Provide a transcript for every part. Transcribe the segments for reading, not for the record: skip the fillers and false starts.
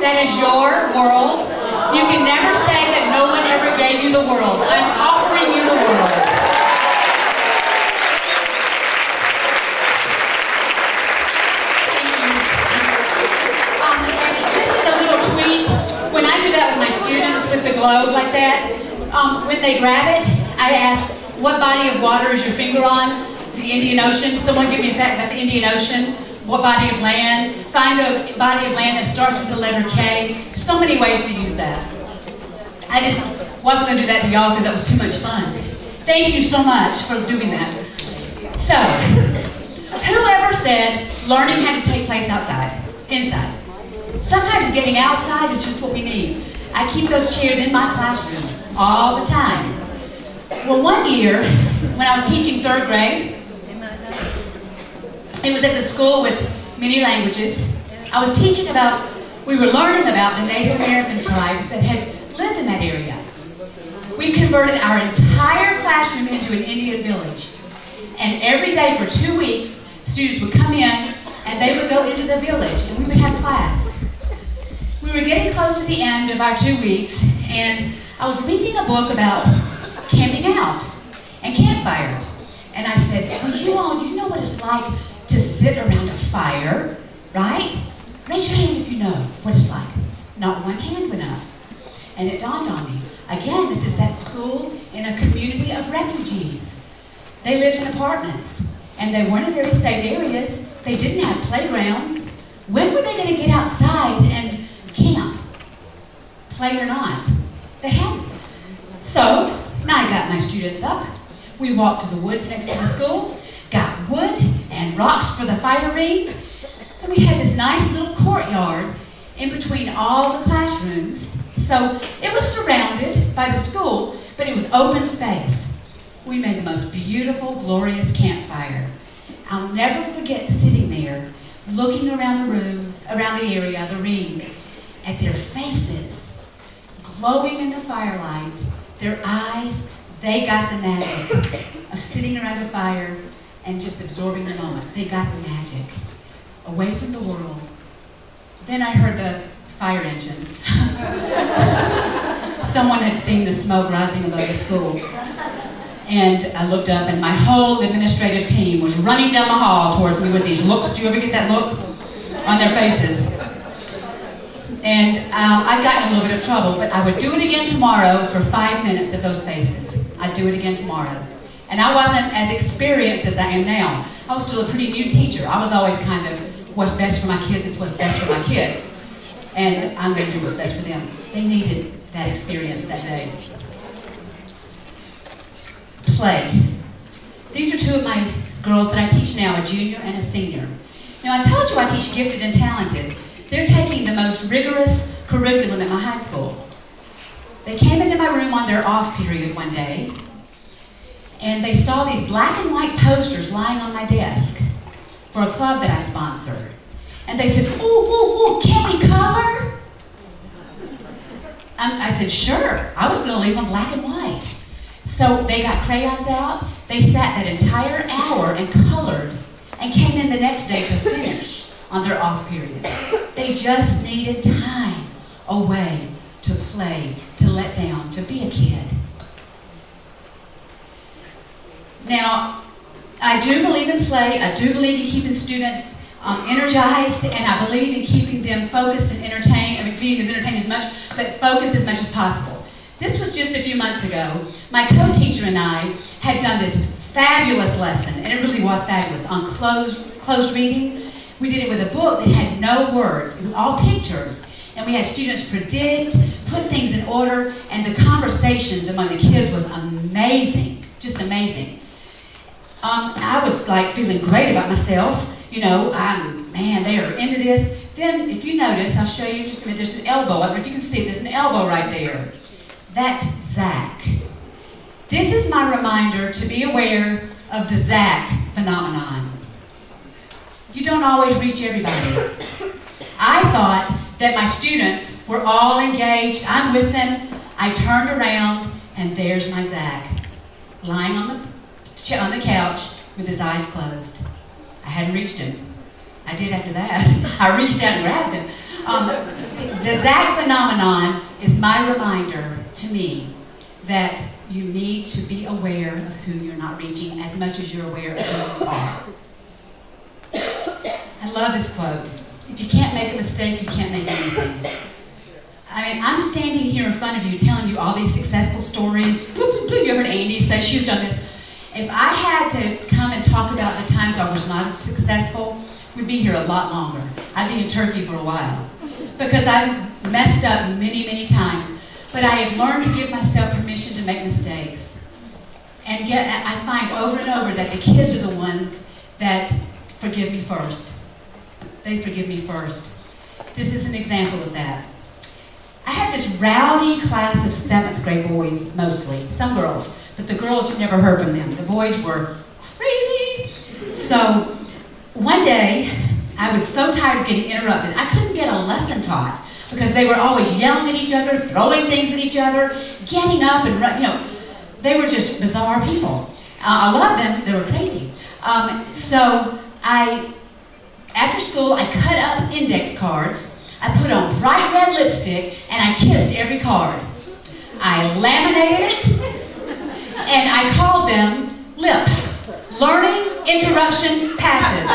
That is your world. You can never say that no one ever gave you the world. I'm offering you the world. This is a little tweak. When I do that with my students with the globe like that, when they grab it, I ask, what body of water is your finger on? The Indian Ocean. Someone give me a fact about the Indian Ocean. What body of land? Find a body of land that starts with the letter K. So many ways to use that. I just wasn't going to do that to y'all because that was too much fun. Thank you so much for doing that. So, whoever said learning had to take place outside, inside? Sometimes getting outside is just what we need. I keep those chairs in my classroom all the time. Well, one year, when I was teaching 3rd grade, it was at the school with many languages. I was teaching about, we were learning about the Native American tribes that had lived in that area. We converted our entire classroom into an Indian village. And every day for 2 weeks, students would come in and they would go into the village and we would have class. We were getting close to the end of our 2 weeks and I was reading a book about camping out and campfires. And I said, well, you know what it's like to sit around a fire, right? Raise your hand if you know what it's like. Not one hand went up. And it dawned on me, again, this is that school in a community of refugees. They lived in apartments, and they weren't in very safe areas. They didn't have playgrounds. When were they going to get outside and camp? Play or not? They hadn't. So, now I got my students up. We walked to the woods next to the school, got wood and rocks for the fire ring, and we had this nice little courtyard in between all the classrooms. So it was surrounded by the school, but it was open space. We made the most beautiful, glorious campfire. I'll never forget sitting there, looking around the room, around the area, the ring, at their faces, glowing in the firelight, their eyes. They got the magic of sitting around a fire and just absorbing the moment. They got the magic. Away from the world. Then I heard the fire engines. Someone had seen the smoke rising above the school. And I looked up and my whole administrative team was running down the hall towards me with these looks. Do you ever get that look on their faces? And I got in a little bit of trouble, but I would do it again tomorrow for 5 minutes of those faces. I'd do it again tomorrow. And I wasn't as experienced as I am now. I was still a pretty new teacher. I was always kind of, what's best for my kids is what's best for my kids. And I'm going to do what's best for them. They needed that experience that day. Play. These are 2 of my girls that I teach now, a junior and a senior. Now I told you I teach gifted and talented. They're taking the most rigorous curriculum at my high school. They came into my room on their off period one day, and they saw these black and white posters lying on my desk for a club that I sponsored. And they said, ooh, can we color? I said, sure. I was going to leave them black and white. So they got crayons out. They sat that entire hour and colored and came in the next day to finish on their off period. They just needed time away to play, to let down, to be a kid. Now, I do believe in play. I do believe in keeping students energized, and I believe in keeping them focused and entertained. I mean, being as entertained as much, but focused as much as possible. This was just a few months ago. My co-teacher and I had done this fabulous lesson, and it really was fabulous, on closed reading. We did it with a book that had no words. It was all pictures. And we had students predict, put things in order, and the conversations among the kids was amazing, just amazing. I was like feeling great about myself. You know, man, they are into this. Then, if you notice, I'll show you just a minute, there's an elbow. I don't know if you can see it, there's an elbow right there. That's Zach. This is my reminder to be aware of the Zach phenomenon. You don't always reach everybody. I thought that my students were all engaged. I'm with them. I turned around, and there's my Zach, lying on the couch with his eyes closed. I hadn't reached him. I did after that. I reached out and grabbed him. The Zach phenomenon is my reminder to me that you need to be aware of who you're not reaching as much as you're aware of who you are. I love this quote. If you can't make a mistake, you can't make anything. I mean, I'm standing here in front of you telling you all these successful stories. You heard Andy say she's done this. If I had to come and talk about the times I was not as successful, we'd be here a lot longer. I'd be in Turkey for a while. Because I've messed up many, many times. But I have learned to give myself permission to make mistakes. And I find over and over that the kids are the ones that forgive me first. They forgive me first. This is an example of that. I had this rowdy class of 7th grade boys, mostly. Some girls. But the girls, you never heard from them. The boys were crazy. So one day, I was so tired of getting interrupted. I couldn't get a lesson taught because they were always yelling at each other, throwing things at each other, getting up and, they were just bizarre people. A lot of them, they were crazy. So after school, I cut up index cards. I put on bright red lipstick, and I kissed every card. I laminated it, and I called them lips. Learning, interruption, passive.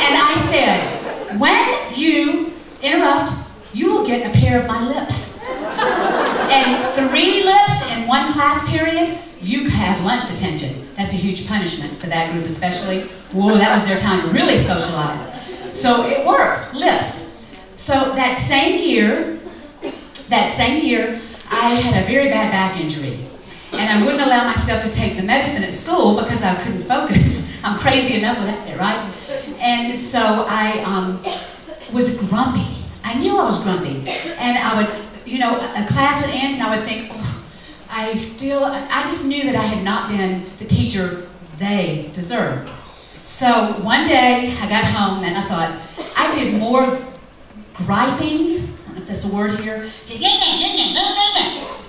And I said, when you interrupt, you will get a pair of my lips. And 3 lips in one class period, you have lunch detention. That's a huge punishment for that group especially. Whoa, that was their time to really socialize. So it worked, lips. So that same year, I had a very bad back injury. And I wouldn't allow myself to take the medicine at school because I couldn't focus. I'm crazy enough with that, right? And so I was grumpy. I knew I was grumpy. And I would, a class would end and I would think, oh, I just knew that I had not been the teacher they deserved. So one day I got home and I thought, I did more griping, I don't know if that's a word here,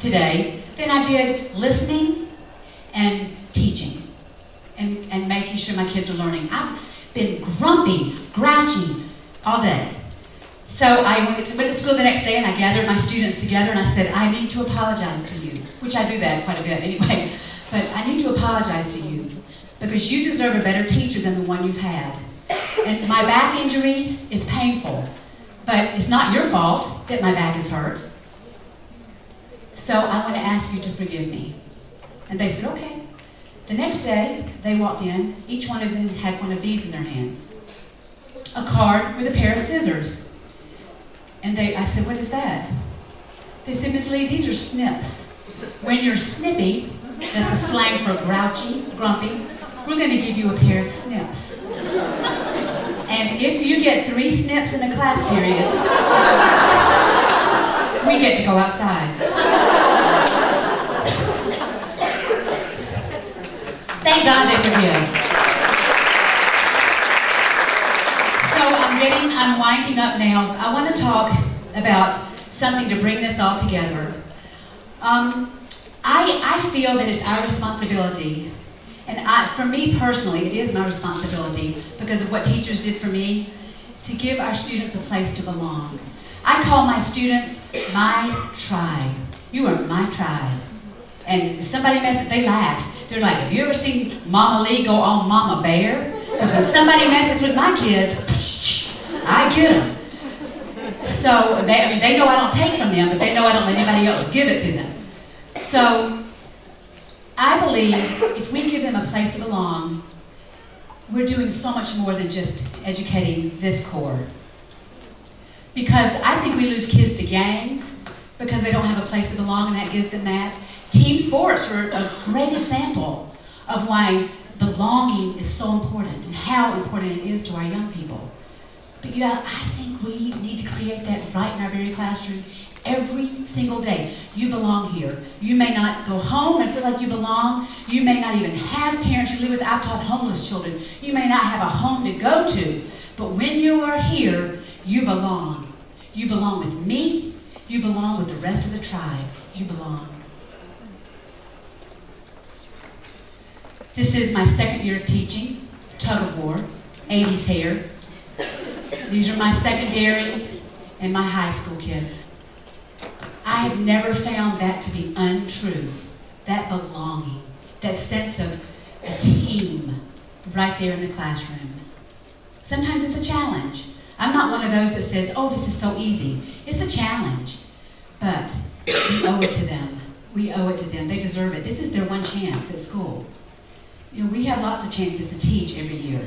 today, than I did listening and teaching and making sure my kids are learning. I've been grumpy, grouchy all day. So I went to school the next day and I gathered my students together and I said, I need to apologize to you, which I do that quite a bit anyway, but I need to apologize to you because you deserve a better teacher than the one you've had. And my back injury is painful, but it's not your fault that my back is hurt. So I want to ask you to forgive me. And they said, okay. The next day, they walked in. Each one of them had one of these in their hands. A card with a pair of scissors. And I said, what is that? They said, Miss Lee, these are snips. When you're snippy, that's a slang for grouchy, grumpy, we're going to give you a pair of snips. And if you get 3 snips in a class period, we get to go outside. Thank God they forgive. So I'm winding up now. I want to talk about something to bring this all together. I feel that it's our responsibility, and for me personally, it is my responsibility because of what teachers did for me, to give our students a place to belong. I call my students my tribe. You are my tribe. And if somebody messes, they laugh. They're like, have you ever seen Mama Lee go all Mama Bear? Because when somebody messes with my kids, I get them. So they know I don't take from them, but they know I don't let anybody else give it to them. So I believe if we give them a place to belong, we're doing so much more than just educating this core. Because I think we lose kids to gangs because they don't have a place to belong, and that gives them that. Team sports are a great example of why belonging is so important and how important it is to our young people. But I think we need to create that right in our very classroom every single day. You belong here. You may not go home and feel like you belong. You may not even have parents you live with. I've taught homeless children. You may not have a home to go to. But when you are here, you belong. You belong with me. You belong with the rest of the tribe. You belong. This is my 2nd year of teaching, tug of war, 80s hair. These are my secondary and my high school kids. I have never found that to be untrue. That belonging, that sense of a team right there in the classroom. Sometimes it's a challenge. I'm not one of those that says, oh, this is so easy. It's a challenge. But we owe it to them. We owe it to them. They deserve it. This is their one chance at school. You know, we have lots of chances to teach every year.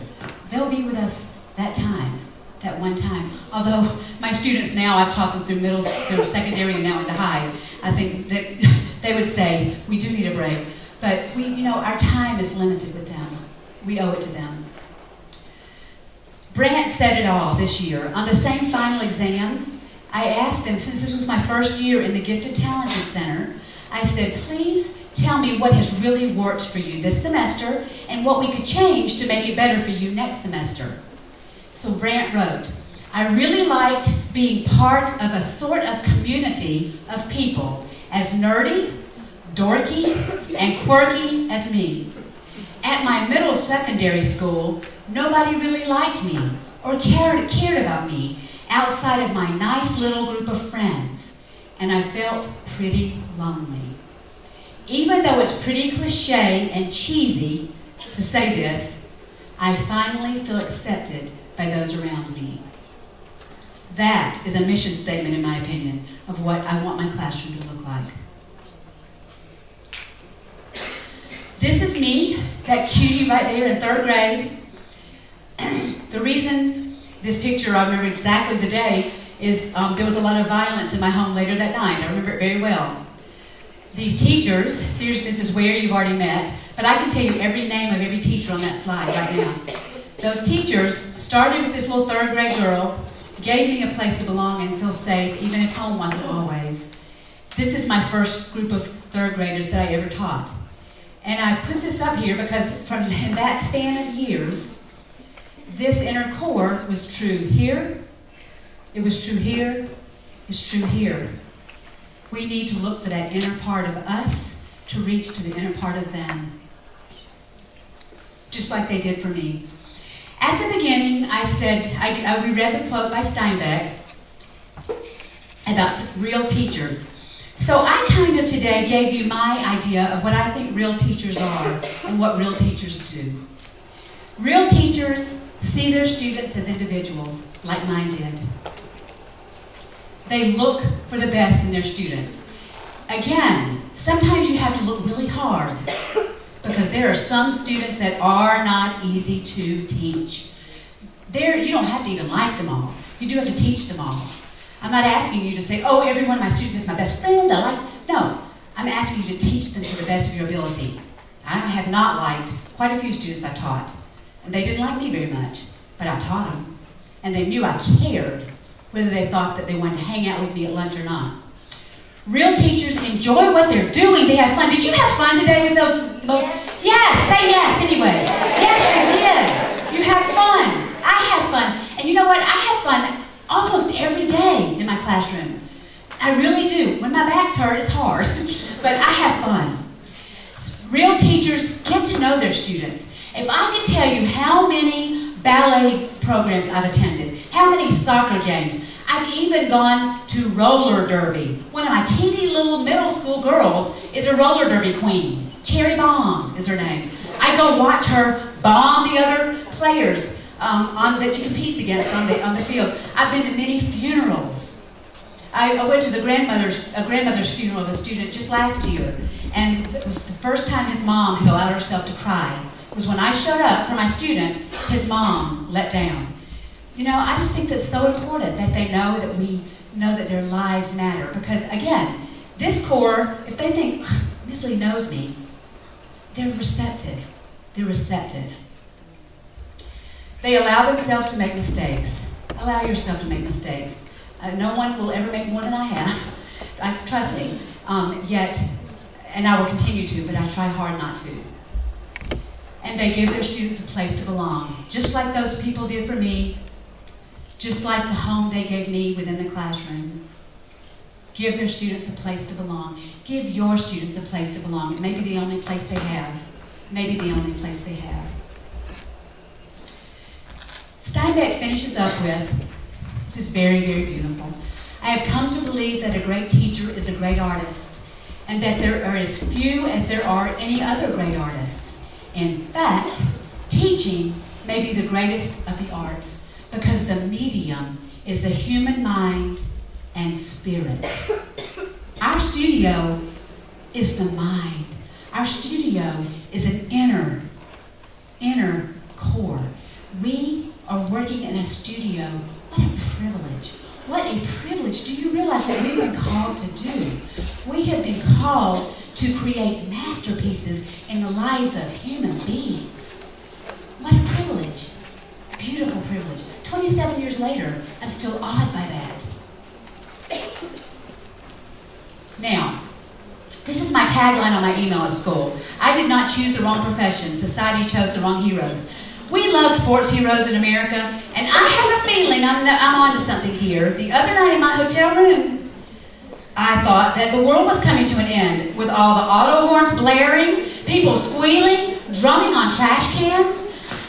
They'll be with us that time, that one time. Although my students now, I've taught them through secondary, and now into high. I think that they would say, we do need a break. But our time is limited with them. We owe it to them. Brant said it all this year. On the same final exam, I asked them, since this was my first year in the Gifted Talented Center, I said, please tell me what has really worked for you this semester and what we could change to make it better for you next semester. So Brant wrote, I really liked being part of a sort of community of people as nerdy, dorky, and quirky as me. At my middle secondary school, nobody really liked me or cared about me outside of my nice little group of friends, and I felt pretty lonely. Even though it's pretty cliche and cheesy to say this, I finally feel accepted by those around me. That is a mission statement, in my opinion, of what I want my classroom to look like. This is me, that cutie right there in 3rd grade. The reason this picture, I remember exactly the day, is there was a lot of violence in my home later that night. I remember it very well. These teachers, here's Mrs. Ware, you've already met, but I can tell you every name of every teacher on that slide right now. Those teachers started with this little 3rd grade girl, gave me a place to belong and feel safe, even if home wasn't always. This is my first group of 3rd graders that I ever taught. And I put this up here because from that span of years, this inner core was true here, it was true here, it's true here. We need to look for that inner part of us to reach to the inner part of them. Just like they did for me. At the beginning, I said, we read the quote by Steinbeck about real teachers. So I kind of today gave you my idea of what I think real teachers are and what real teachers do. Real teachers see their students as individuals, like mine did. They look for the best in their students. Again, sometimes you have to look really hard because there are some students that are not easy to teach. You don't have to even like them all. You do have to teach them all. I'm not asking you to say, oh, every one of my students is my best friend. No, I'm asking you to teach them to the best of your ability. I have not liked quite a few students I've taught. And they didn't like me very much, but I taught them. And they knew I cared, whether they thought that they wanted to hang out with me at lunch or not. Real teachers enjoy what they're doing. They have fun. Did you have fun today with those? Yes, say yes anyway. Yes, you did. You had fun. I had fun. And you know what? I have fun almost every day in my classroom. I really do. When my back's hurt, it's hard. But I have fun. Real teachers get to know their students. If I could tell you how many ballet programs I've attended, how many soccer games, I've even gone to roller derby. One of my teeny little middle school girls is a roller derby queen. Cherry Bomb is her name. I go watch her bomb the other players that you compete against on the field. I've been to many funerals. I went to a grandmother's funeral of a student just last year, and it was the first time his mom had allowed herself to cry. It was when I showed up for my student, his mom let down. You know, I just think that's so important that they know that we know that their lives matter. Because again, this core, if they think, Miss Lee knows me, they're receptive. They're receptive. They allow themselves to make mistakes. Allow yourself to make mistakes. No one will ever make more than I have. Trust me. And I will continue to, but I try hard not to. And they give their students a place to belong, just like those people did for me, just like the home they gave me within the classroom. Give their students a place to belong. Give your students a place to belong. It may be the only place they have. Maybe the only place they have. Steinbeck finishes up with, This is very, very beautiful. I have come to believe that a great teacher is a great artist, and that there are as few as there are any other great artists. In fact, teaching may be the greatest of the arts, because the medium is the human mind and spirit. Our studio is the mind. Our studio is an inner core. We are working in a studio. What a privilege. What a privilege. Do you realize what we've been called to do? We have been called to create masterpieces in the lives of human beings. What a privilege. Beautiful privilege. 27 years later, I'm still awed by that. Now, this is my tagline on my email at school. I did not choose the wrong profession. Society chose the wrong heroes. We love sports heroes in America, and I have a feeling I'm onto something here. The other night in my hotel room, I thought that the world was coming to an end with all the auto horns blaring, people squealing, drumming on trash cans.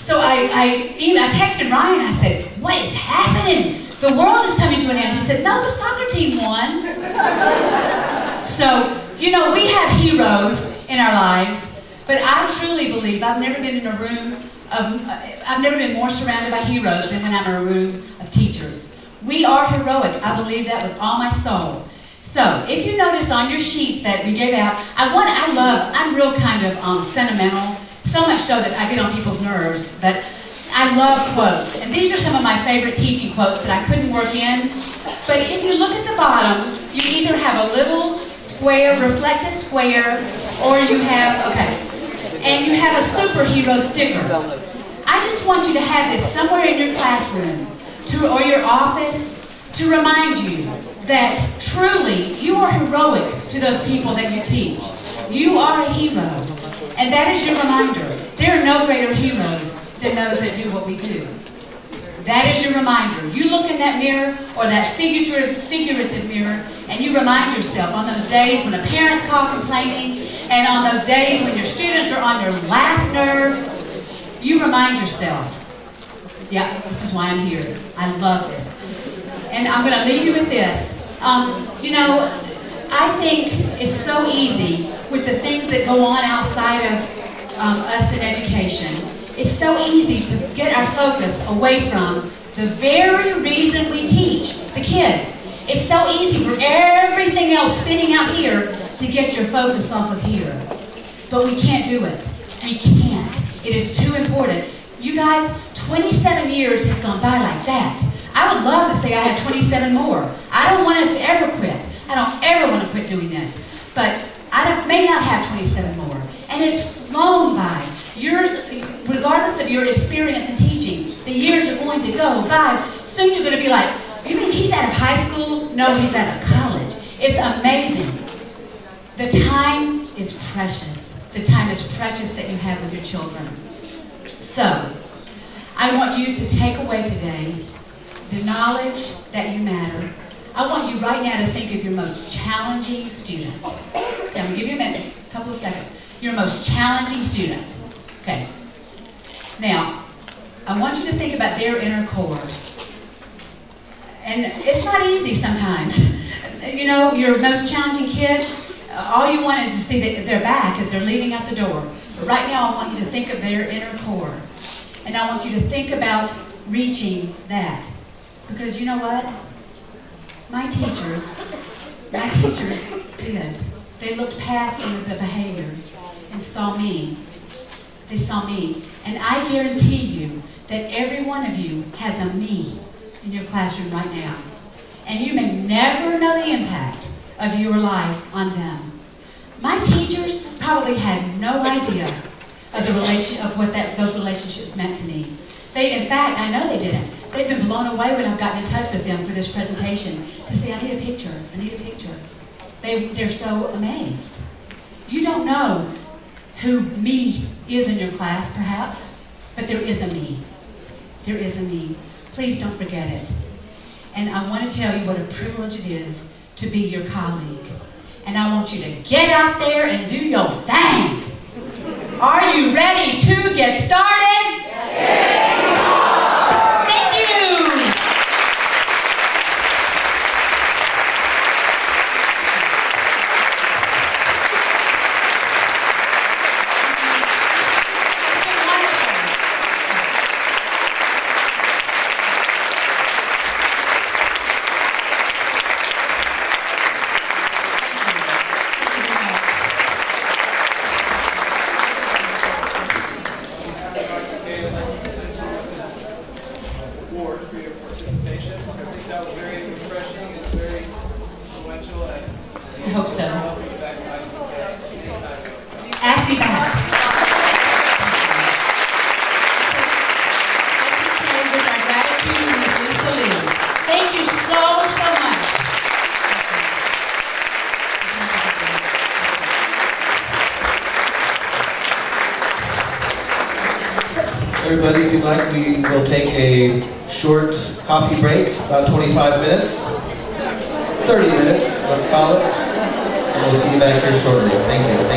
So I texted Ryan. I said, "What is happening? The world is coming to an end." He said, "No, the soccer team won." So, you know, we have heroes in our lives, but I truly believe I've never been more surrounded by heroes than when I'm in a room of teachers. We are heroic. I believe that with all my soul. So, if you notice on your sheets that we gave out, I'm real kind of sentimental, so much so that I get on people's nerves, but I love quotes. And these are some of my favorite teaching quotes that I couldn't work in. But if you look at the bottom, you either have a little square, reflective square, or you have, and you have a superhero sticker. I just want you to have this somewhere in your classroom or your office to remind you that truly you are heroic to those people that you teach. You are a hero, and that is your reminder. There are no greater heroes than those that do what we do. That is your reminder. You look in that mirror or that figurative mirror, and you remind yourself on those days when a parent's call complaining, and on those days when your students are on their last nerve, you remind yourself, yeah, this is why I'm here. I love this. And I'm going to leave you with this. You know, I think it's so easy with the things that go on outside of us in education. It's so easy to get our focus away from the very reason we teach the kids. It's so easy for everything else spinning out here to get your focus off of here. But we can't do it. We can't. It is too important. You guys, 27 years has gone by like that. I would love to say I had 27 more. I don't want to ever quit. I don't ever want to quit doing this. But I may not have 27 more. And it's flown by. Yours, regardless of your experience in teaching, the years are going to go by. Soon you're going to be like, you mean he's out of high school? No, he's out of college. It's amazing. The time is precious. The time is precious that you have with your children. So, I want you to take away today the knowledge that you matter. I want you right now to think of your most challenging student. Okay, I'm going to give you a minute, a couple of seconds. Your most challenging student. Okay. Now, I want you to think about their inner core. And it's not easy sometimes. You know, your most challenging kids, all you want is to see that they're back as they're leaving out the door. But right now, I want you to think of their inner core. And I want you to think about reaching that. Because you know what? My teachers did. They looked past some of the behaviors and saw me. They saw me. And I guarantee you that every one of you has a me in your classroom right now. And you may never know the impact of your life on them. My teachers probably had no idea of what those relationships meant to me. In fact, I know they didn't. They've been blown away when I've gotten in touch with them for this presentation to say, I need a picture. They're so amazed. You don't know who me is in your class, perhaps, but there is a me. There is a me. Please don't forget it. And I want to tell you what a privilege it is to be your colleague. And I want you to get out there and do your thing. Are you ready to get started? Yes. Thank you. reward for your participation. I think that was very refreshing and very influential. I hope so. Ask me back. With our gratitude and Ms. Lisa Lee. Thank you so much. Everybody, if you'd like, we will take a short coffee break, about 25 minutes, 30 minutes, let's call it. And we'll see you back here shortly. Thank you.